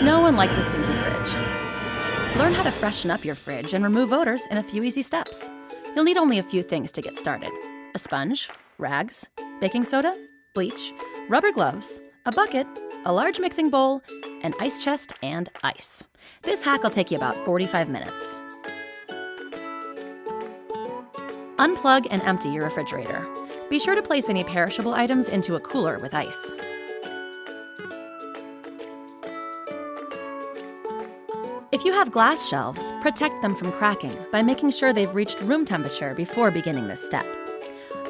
No one likes a stinky fridge. Learn how to freshen up your fridge and remove odors in a few easy steps. You'll need only a few things to get started: a sponge, rags, baking soda, bleach, rubber gloves, a bucket, a large mixing bowl, an ice chest, and ice. This hack will take you about 45 minutes. Unplug and empty your refrigerator. Be sure to place any perishable items into a cooler with ice. If you have glass shelves, protect them from cracking by making sure they've reached room temperature before beginning this step.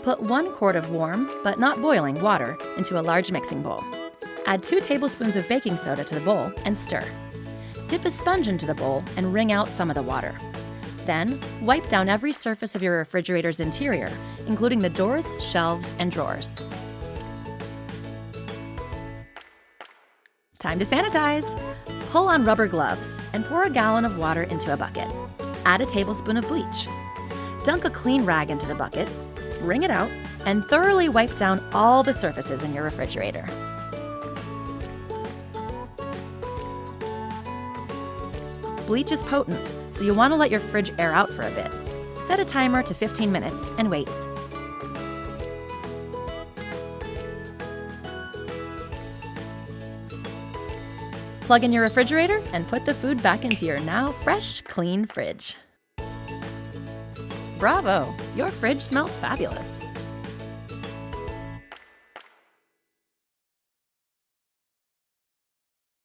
Put 1 quart of warm, but not boiling, water into a large mixing bowl. Add 2 tablespoons of baking soda to the bowl and stir. Dip a sponge into the bowl and wring out some of the water. Then, wipe down every surface of your refrigerator's interior, including the doors, shelves, and drawers. Time to sanitize! Pull on rubber gloves and pour a gallon of water into a bucket. Add a tablespoon of bleach. Dunk a clean rag into the bucket, wring it out, and thoroughly wipe down all the surfaces in your refrigerator. Bleach is potent, so you'll want to let your fridge air out for a bit. Set a timer to 15 minutes and wait. Plug in your refrigerator and put the food back into your now fresh, clean fridge. Bravo! Your fridge smells fabulous.